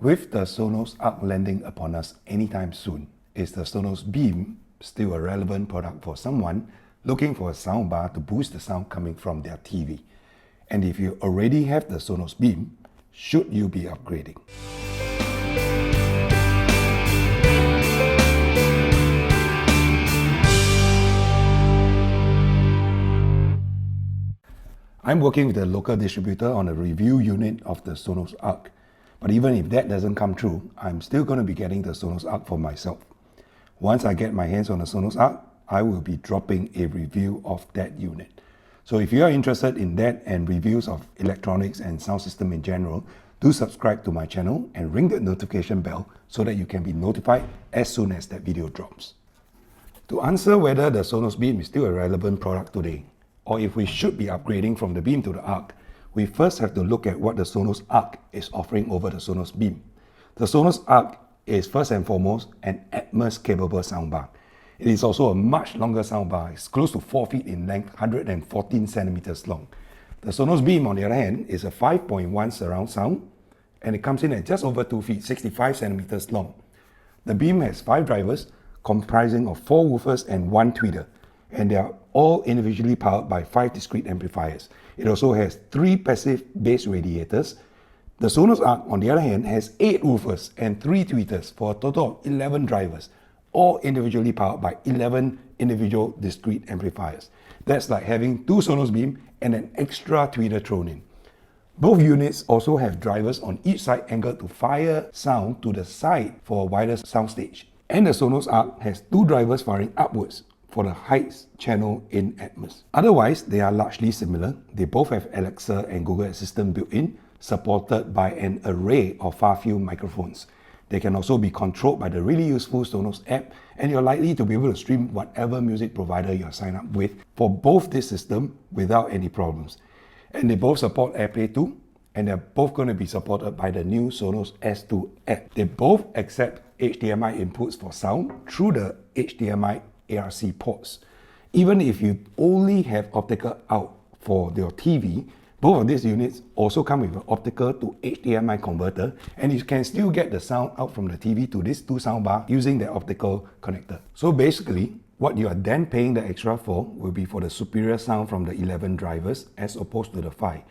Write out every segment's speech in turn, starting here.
With the Sonos ARC landing upon us anytime soon, is the Sonos Beam still a relevant product for someone looking for a soundbar to boost the sound coming from their TV? And if you already have the Sonos Beam, should you be upgrading? I'm working with a local distributor on a review unit of the Sonos ARC. But even if that doesn't come true, I'm still going to be getting the Sonos ARC for myself. Once I get my hands on the Sonos ARC, I will be dropping a review of that unit. So if you are interested in that and reviews of electronics and sound system in general, do subscribe to my channel and ring the notification bell so that you can be notified as soon as that video drops. To answer whether the Sonos Beam is still a relevant product today, or if we should be upgrading from the Beam to the ARC, we first have to look at what the Sonos ARC is offering over the Sonos Beam. The Sonos ARC is first and foremost an Atmos-capable soundbar. It is also a much longer soundbar. It's close to 4 feet in length, 114 centimeters long. The Sonos Beam, on the other hand, is a 5.1 surround sound, and it comes in at just over 2 feet, 65 centimeters long. The Beam has 5 drivers, comprising of 4 woofers and 1 tweeter, and they are all individually powered by 5 discrete amplifiers. It also has 3 passive bass radiators. The Sonos ARC, on the other hand, has 8 woofers and 3 tweeters for a total of 11 drivers, all individually powered by 11 individual discrete amplifiers. That's like having 2 Sonos Beam and an extra tweeter thrown in. Both units also have drivers on each side angled to fire sound to the side for a wider soundstage. And the Sonos ARC has 2 drivers firing upwards for the heights channel in Atmos. Otherwise, they are largely similar. They both have Alexa and Google Assistant built in, supported by an array of far-field microphones. They can also be controlled by the really useful Sonos app, and you're likely to be able to stream whatever music provider you're signed up with for both this system without any problems. And they both support AirPlay 2, and they're both going to be supported by the new Sonos S2 app. They both accept HDMI inputs for sound through the HDMI ARC ports. Even if you only have optical out for your TV, both of these units also come with an optical to HDMI converter, and you can still get the sound out from the TV to this 2 soundbar using the optical connector. So basically, what you are then paying the extra for will be for the superior sound from the 11 drivers as opposed to the 5.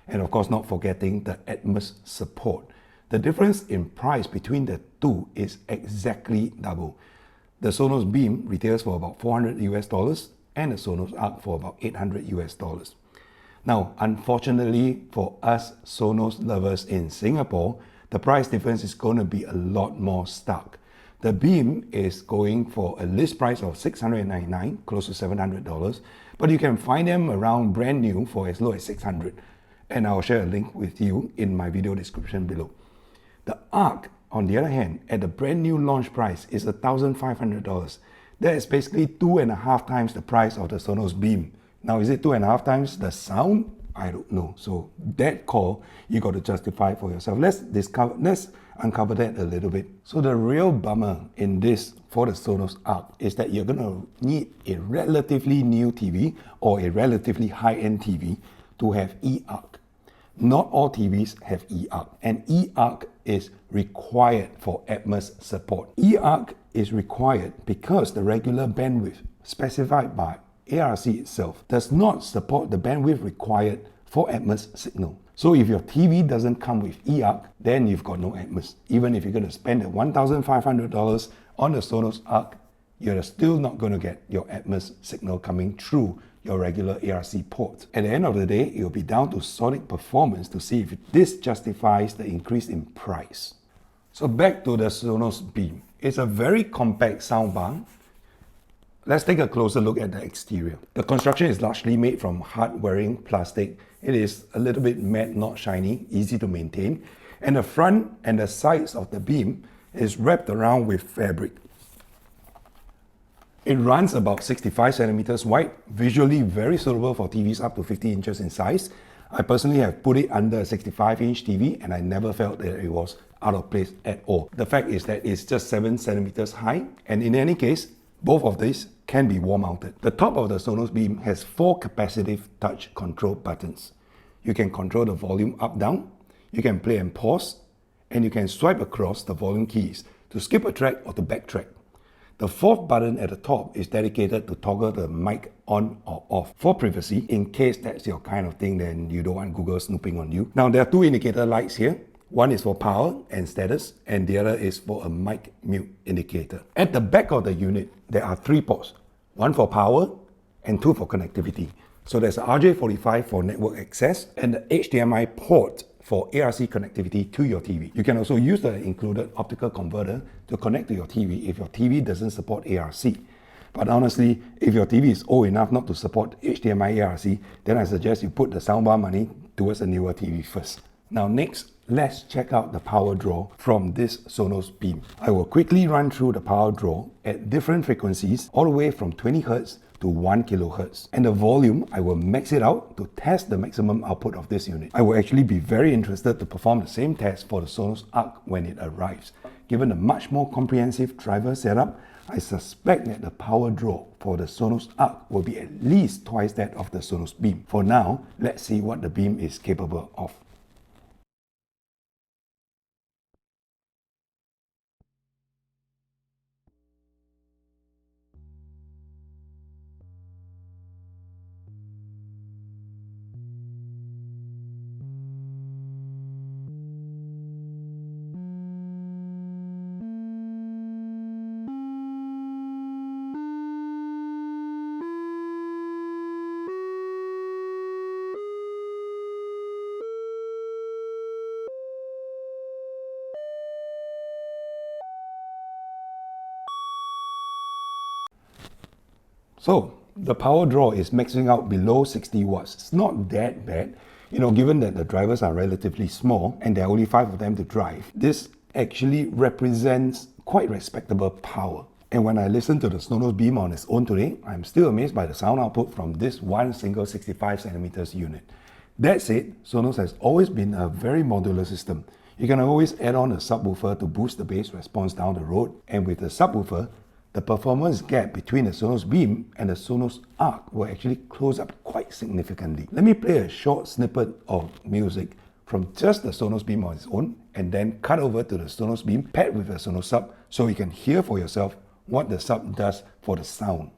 And of course, not forgetting the Atmos support. The difference in price between the two is exactly double. The Sonos Beam retails for about $400 US and the Sonos ARC for about $800 US. Now, unfortunately for us Sonos lovers in Singapore, the price difference is going to be a lot more stark. The Beam is going for a list price of $699, close to $700, but you can find them around brand new for as low as $600. And I'll share a link with you in my video description below. The ARC, on the other hand, at the brand new launch price is $1,500. That is basically 2.5 times the price of the Sonos Beam. Now, is it 2.5 times the sound? I don't know. So that call, you got to justify for yourself. Let's uncover that a little bit. So the real bummer in this for the Sonos ARC is that you're going to need a relatively new TV or a relatively high-end TV to have eARC. Not all TVs have eARC, and eARC is required for Atmos support. eARC is required because the regular bandwidth specified by ARC itself does not support the bandwidth required for Atmos signal. So if your TV doesn't come with eARC, then you've got no Atmos. Even if you're going to spend the $1,500 on the Sonos ARC, you're still not going to get your Atmos signal coming through your regular ARC port. At the end of the day, it will be down to solid performance to see if this justifies the increase in price. So back to the Sonos Beam. It's a very compact soundbar. Let's take a closer look at the exterior. The construction is largely made from hard-wearing plastic. It is a little bit matte, not shiny, easy to maintain. And the front and the sides of the Beam is wrapped around with fabric. It runs about 65 centimeters wide, visually very suitable for TVs up to 50 inches in size. I personally have put it under a 65-inch TV and I never felt that it was out of place at all. The fact is that it's just 7 centimeters high, and in any case, both of these can be wall mounted. The top of the Sonos Beam has 4 capacitive touch control buttons. You can control the volume up, down, you can play and pause, and you can swipe across the volume keys to skip a track or to backtrack. The fourth button at the top is dedicated to toggle the mic on or off for privacy, in case that's your kind of thing, then you don't want Google snooping on you. Now, there are two indicator lights here. One is for power and status, and the other is for a mic mute indicator. At the back of the unit, there are 3 ports, one for power and 2 for connectivity. So there's a RJ45 for network access and the HDMI port for ARC connectivity to your TV. You can also use the included optical converter to connect to your TV if your TV doesn't support ARC. But honestly, if your TV is old enough not to support HDMI ARC, then I suggest you put the soundbar money towards a newer TV first. Now next, let's check out the power draw from this Sonos Beam. I will quickly run through the power draw at different frequencies, all the way from 20 Hz to 1 kHz. And the volume, I will max it out to test the maximum output of this unit. I will actually be very interested to perform the same test for the Sonos ARC when it arrives. Given the much more comprehensive driver setup, I suspect that the power draw for the Sonos ARC will be at least twice that of the Sonos Beam. For now, let's see what the Beam is capable of. So the power draw is maxing out below 60 watts. It's not that bad, given that the drivers are relatively small and there are only 5 of them to drive. This actually represents quite respectable power. And when I listen to the Sonos Beam on its own today, I'm still amazed by the sound output from this one single 65cm unit. That said, Sonos has always been a very modular system. You can always add on a subwoofer to boost the bass response down the road, and with the subwoofer, the performance gap between the Sonos Beam and the Sonos ARC will actually close up quite significantly. Let me play a short snippet of music from just the Sonos Beam on its own, and then cut over to the Sonos Beam paired with the Sonos sub so you can hear for yourself what the sub does for the sound.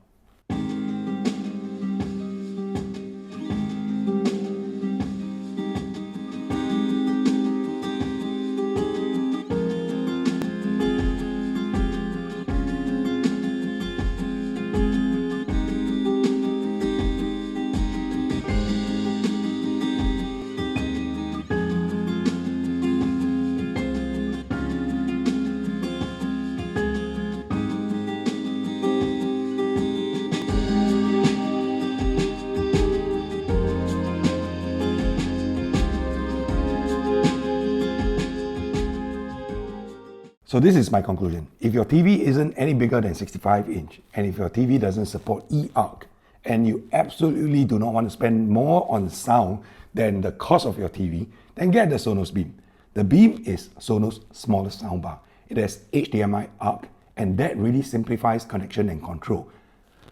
So this is my conclusion. If your TV isn't any bigger than 65 inch, and if your TV doesn't support eARC, and you absolutely do not want to spend more on sound than the cost of your TV, then get the Sonos Beam. The Beam is Sonos' smallest soundbar. It has HDMI ARC, and that really simplifies connection and control.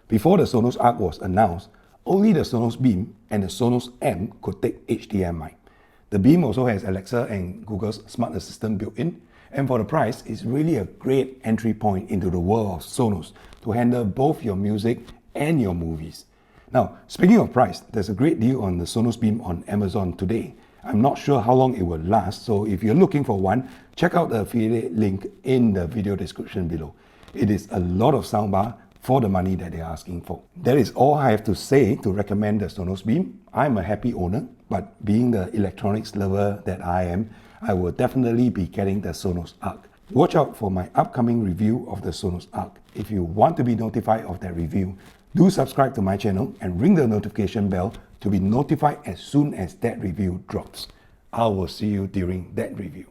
Before the Sonos ARC was announced, only the Sonos Beam and the Sonos M could take HDMI. The Beam also has Alexa and Google's Smart Assistant built in, and for the price, it's really a great entry point into the world of Sonos to handle both your music and your movies. Now, speaking of price, there's a great deal on the Sonos Beam on Amazon today. I'm not sure how long it will last, so if you're looking for one, check out the affiliate link in the video description below. It is a lot of soundbar for the money that they're asking for. That is all I have to say to recommend the Sonos Beam. I'm a happy owner, but being the electronics lover that I am, I will definitely be getting the Sonos ARC. Watch out for my upcoming review of the Sonos ARC. If you want to be notified of that review, do subscribe to my channel and ring the notification bell to be notified as soon as that review drops. I will see you during that review.